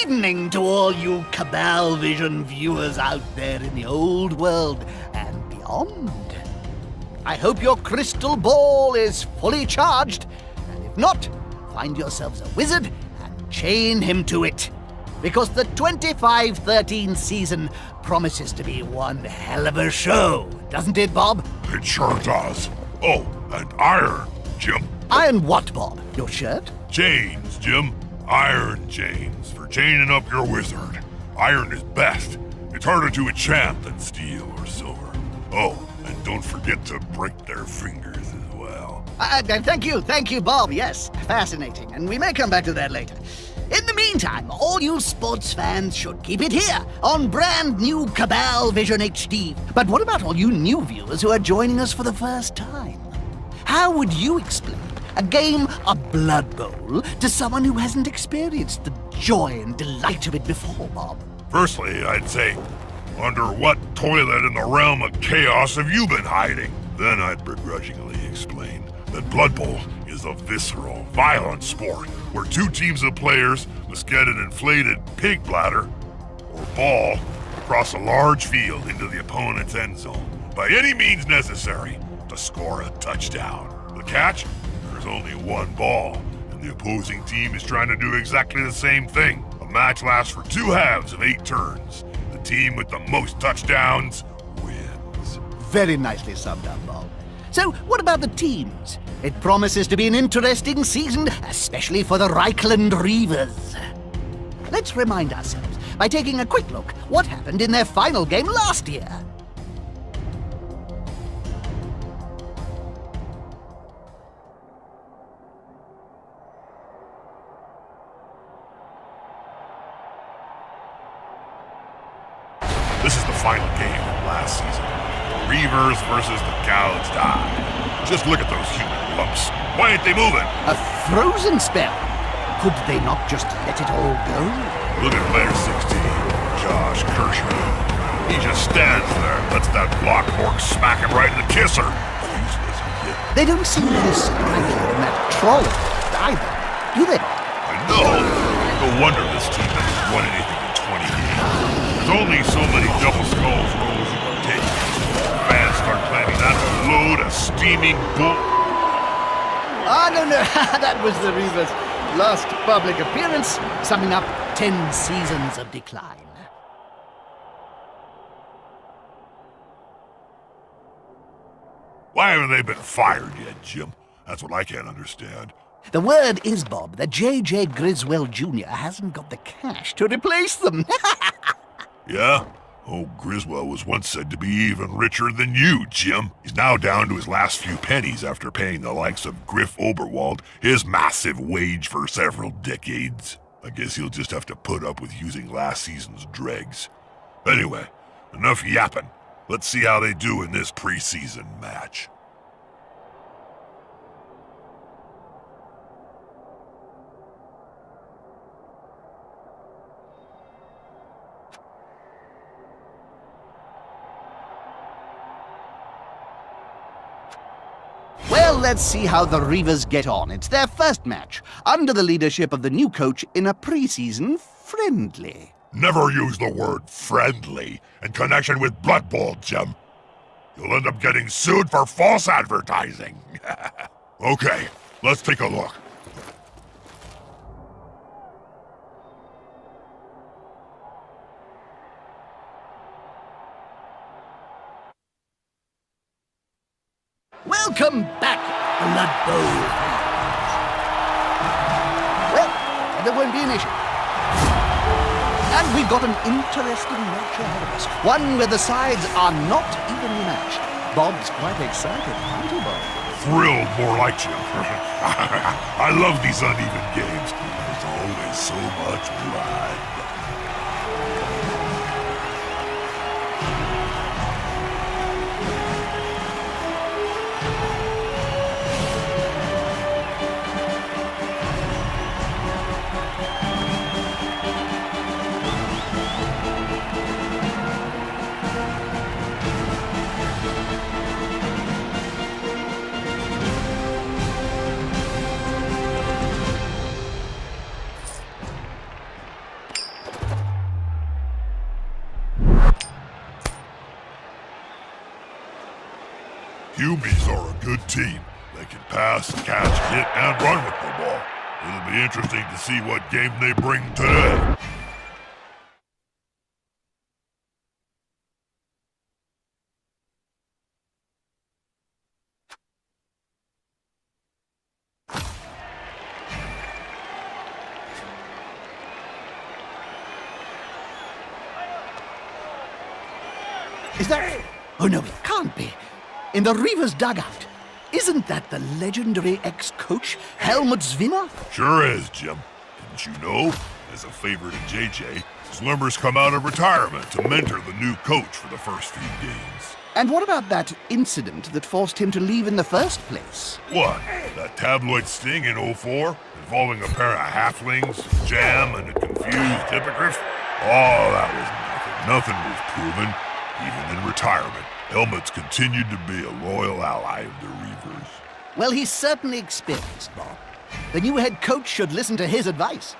evening to all you Cabal Vision viewers out there in the old world and beyond. I hope your crystal ball is fully charged, and if not, find yourselves a wizard and chain him to it. Because the 25-13 season promises to be one hell of a show, doesn't it, Bob? It sure does. Oh, and iron, Jim. Iron what, Bob? Your shirt? Chains, Jim. Iron chains for chaining up your wizard. Iron is best. It's harder to enchant than steel or silver. Oh, and don't forget to break their fingers as well. Thank you, Bob. Yes, fascinating. And we may come back to that later. In the meantime, all you sports fans should keep it here on brand new Cabal Vision HD. But what about all you new viewers who are joining us for the first time? How would you explain a game of Blood Bowl to someone who hasn't experienced the joy and delight of it before, Bob? Firstly, I'd say, under what toilet in the realm of chaos have you been hiding? Then I'd begrudgingly explain that Blood Bowl is a visceral, violent sport where two teams of players must get an inflated pig bladder or ball across a large field into the opponent's end zone by any means necessary to score a touchdown. The catch? There's only one ball, and the opposing team is trying to do exactly the same thing. A match lasts for 2 halves of 8 turns. The team with the most touchdowns wins. Very nicely summed up, Bob. So, what about the teams? It promises to be an interesting season, especially for the Reikland Reavers. Let's remind ourselves by taking a quick look what happened in their final game last year. This is the final game of last season. The Reavers versus the Gouds die. Just look at those human lumps. Why ain't they moving? A frozen spell? Could they not just let it all go? Look at player 16, Josh Kershaw. He just stands there and lets that block hork smack him right in the kisser. Useless kid. They don't seem very sprightly in that trolley either, do they? I know. No wonder this team hasn't won anything in 20 years. There's only so many double skulls rolls you can take. Fans start planning that load of steaming bull. No, that was the Reavers' last public appearance, summing up 10 seasons of decline. Why haven't they been fired yet, Jim? That's what I can't understand. The word is, Bob, that J.J. Griswold Jr. hasn't got the cash to replace them. Yeah? Oh, Griswold was once said to be even richer than you, Jim. He's now down to his last few pennies after paying the likes of Griff Oberwald his massive wage for several decades. I guess he'll just have to put up with using last season's dregs. Anyway, enough yapping. Let's see how they do in this preseason match. Well, let's see how the Reavers get on. It's their first match, under the leadership of the new coach in a preseason friendly. Never use the word friendly in connection with Blood Bowl, Jim. You'll end up getting sued for false advertising. Okay, let's take a look. Welcome back, Blood Bowl fans. Well, there won't be an issue. And we've got an interesting match ahead of us. One where the sides are not evenly matched. Bob's quite excited, aren't you, Bob? Thrilled, more like Jim. I love these uneven games. There's always so much blood. Hubies are a good team. They can pass, catch, hit, and run with the ball. It'll be interesting to see what game they bring today. Is that... Oh no, it can't be. In the Reavers dugout. Isn't that the legendary ex-coach, Helmut Zwinner? Sure is, Jim. Didn't you know? As a favor to JJ, Slimmer's come out of retirement to mentor the new coach for the first few games. And what about that incident that forced him to leave in the first place? What? That tabloid sting in '04? Involving a pair of halflings, Jam, and a confused hippogriff? Oh, that was nothing. Nothing was proven. Even in retirement, Helmut's continued to be a loyal ally of the Reavers. Well, he's certainly experienced, Bob. The new head coach should listen to his advice.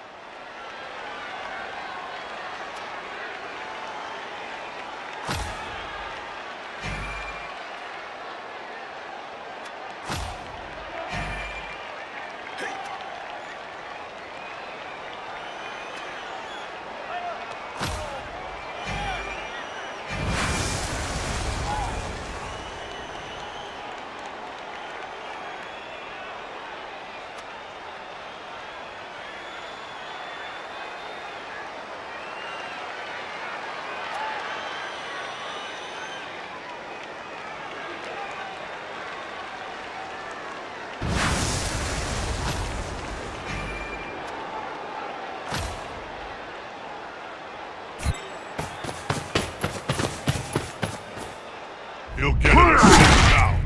He'll get it now.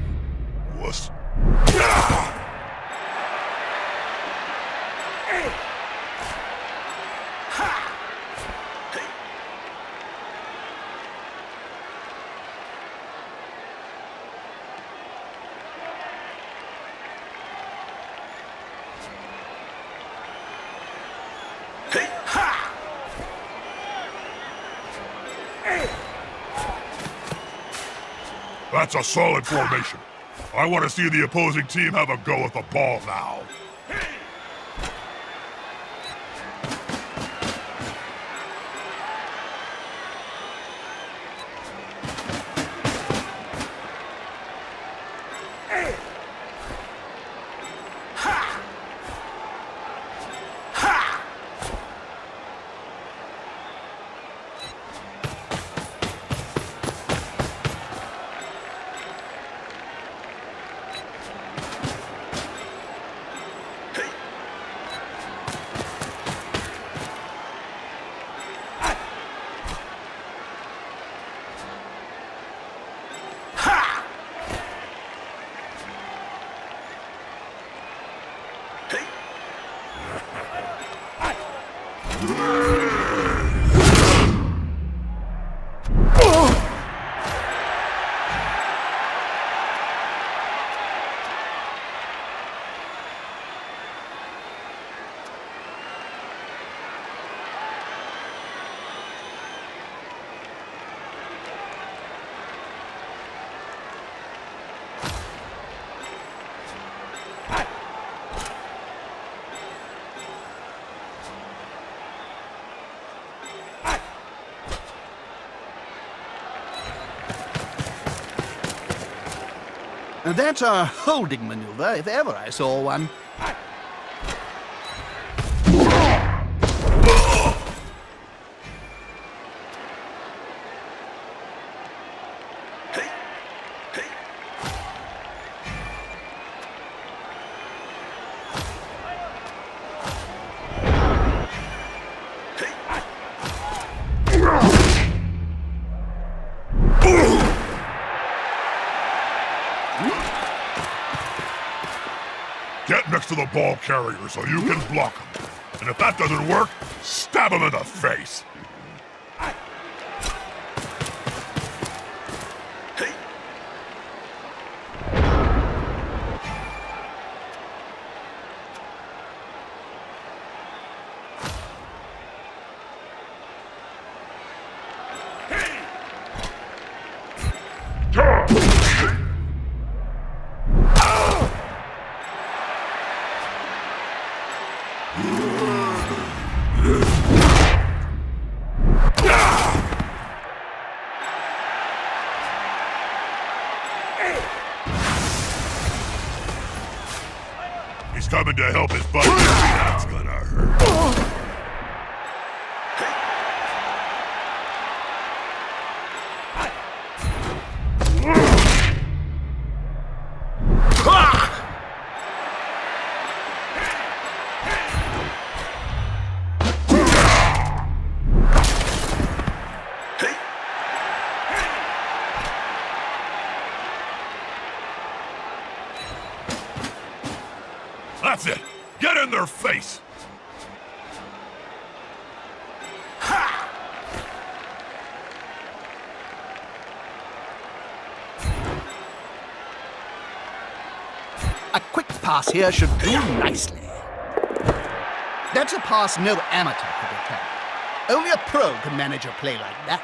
Wuss. That's a solid formation. I want to see the opposing team have a go at the ball now. That's a holding maneuver, if ever I saw one. Get next to the ball carrier so you can block him. And if that doesn't work, stab him in the face. to help his buddy. That's gonna hurt. That's it! Get in their face! A quick pass here should do nicely. That's a pass no amateur could attempt. Only a pro can manage a play like that.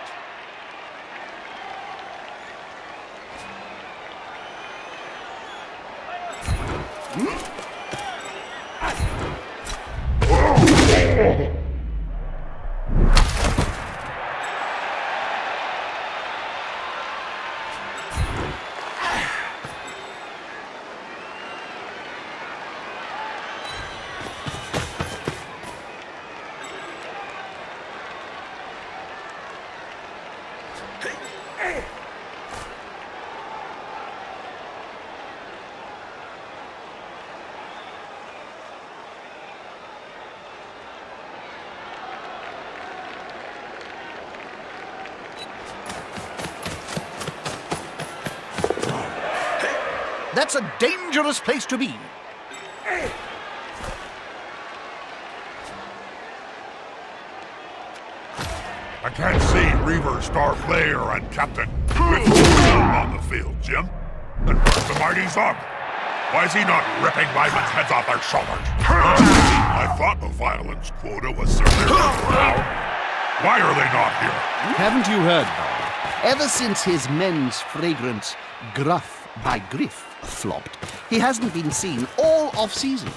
That's a dangerous place to be. I can't see Reavers' star player and captain with on the field, Jim. And where's the mighty Zug? Why is he not ripping linemen's heads off their shoulders? I thought the violence quota was severely down. Why are they not here? Haven't you heard, Bob? Ever since his men's fragrance Gruff by Griff flopped, he hasn't been seen all off-season.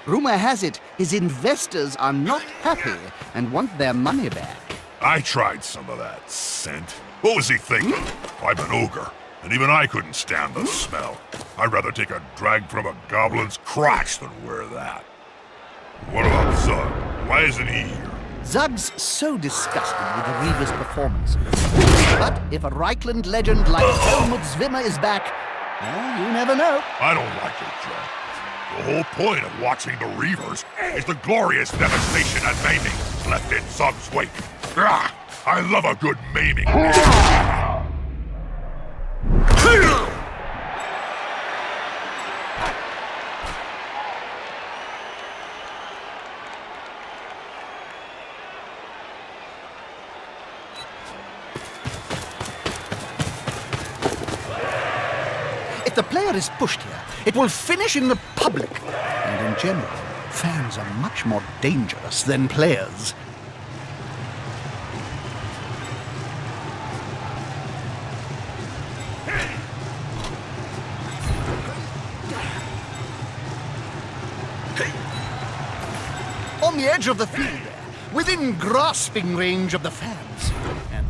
Rumor has it his investors are not happy and want their money back. I tried some of that scent. What was he thinking? I'm an ogre, and even I couldn't stand the smell. I'd rather take a drag from a goblin's crotch than wear that. What about Zug? Why isn't he here? Zug's so disgusted with the Reavers' performance. But if a Reikland legend like Helmut Zwimmer is back, well, you never know. I don't like it, Joe. The whole point of watching the Reavers is the glorious devastation and maiming left in Zug's wake. Ah, I love a good maiming. If the player is pushed here, it will finish in the public. And in general, fans are much more dangerous than players. On the edge of the field there, within grasping range of the fans. And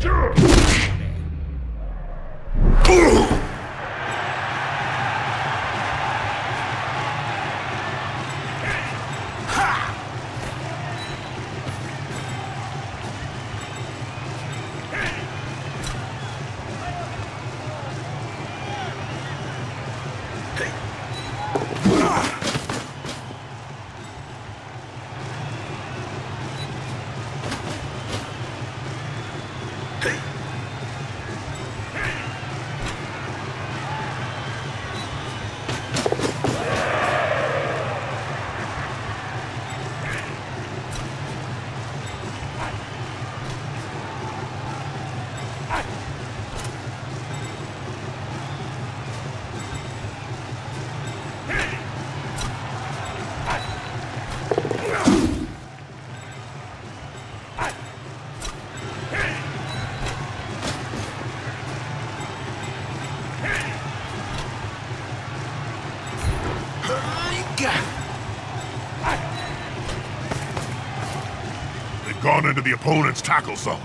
They've gone into the opponent's tackle zone.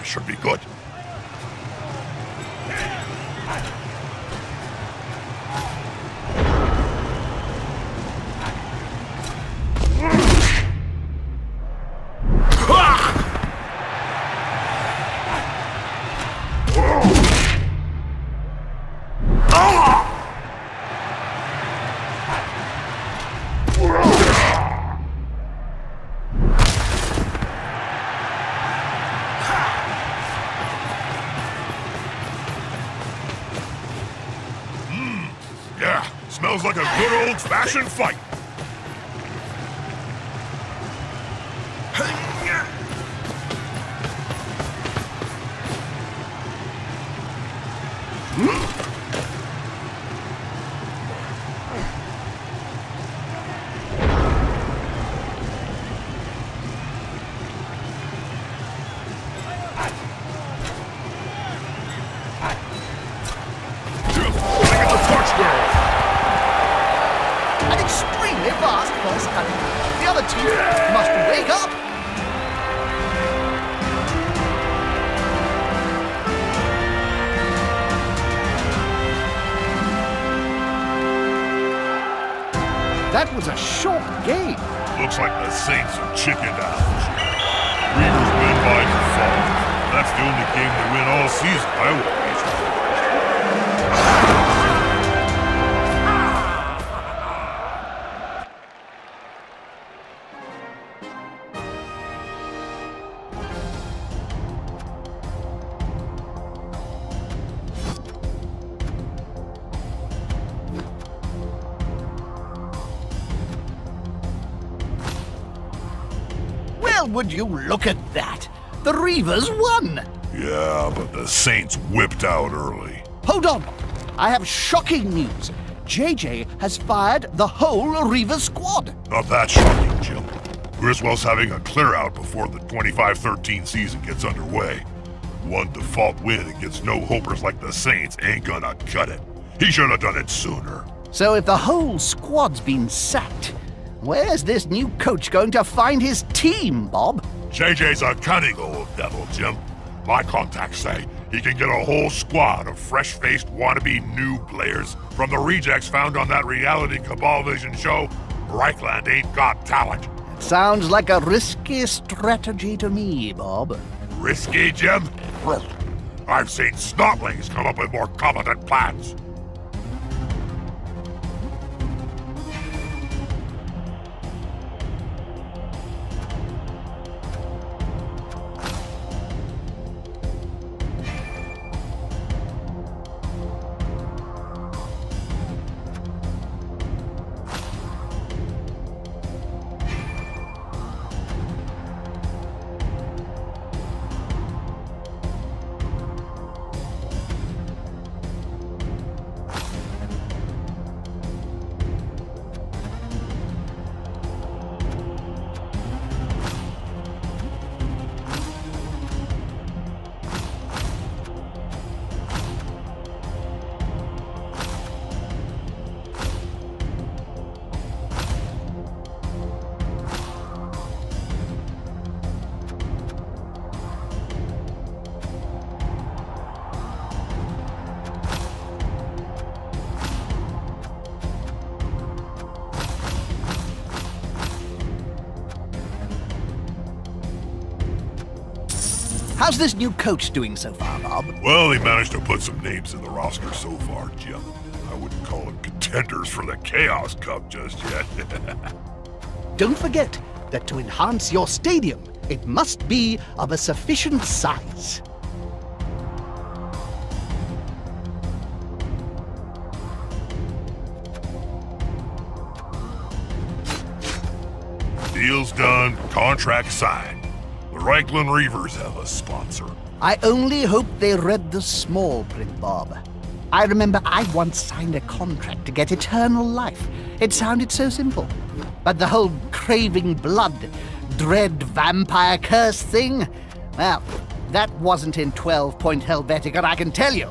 Should be good. Smells like a good old-fashioned fight. An extremely fast first cutting. The other team must wake up. That was a short game. Looks like the Saints are chickened out. Reavers win by default. That's the only game they win all season. I will wager. Well, would you look at that? The Reavers won! Yeah, but the Saints whipped out early. Hold on! I have shocking news. JJ has fired the whole Reavers squad. Not that shocking, Jim. Griswold's having a clear-out before the 25-13 season gets underway. One default win against no-hopers like the Saints ain't gonna cut it. He should have done it sooner. So if the whole squad's been sacked, where's this new coach going to find his team, Bob? JJ's a cunning old devil, Jim. My contacts say he can get a whole squad of fresh-faced wannabe new players from the rejects found on that reality Cabal Vision show. Reikland ain't got talent. Sounds like a risky strategy to me, Bob. Risky, Jim? I've seen snotlings come up with more competent plans. How's this new coach doing so far, Bob? Well, he managed to put some names in the roster so far, Jim. I wouldn't call them contenders for the Chaos Cup just yet. Don't forget that to enhance your stadium, it must be of a sufficient size. Deal's done, contract signed. The Reikland Reavers have a sponsor. I only hope they read the small print, Bob. I remember I once signed a contract to get eternal life. It sounded so simple. But the whole craving blood, dread vampire curse thing, well, that wasn't in 12-point Helvetica, I can tell you.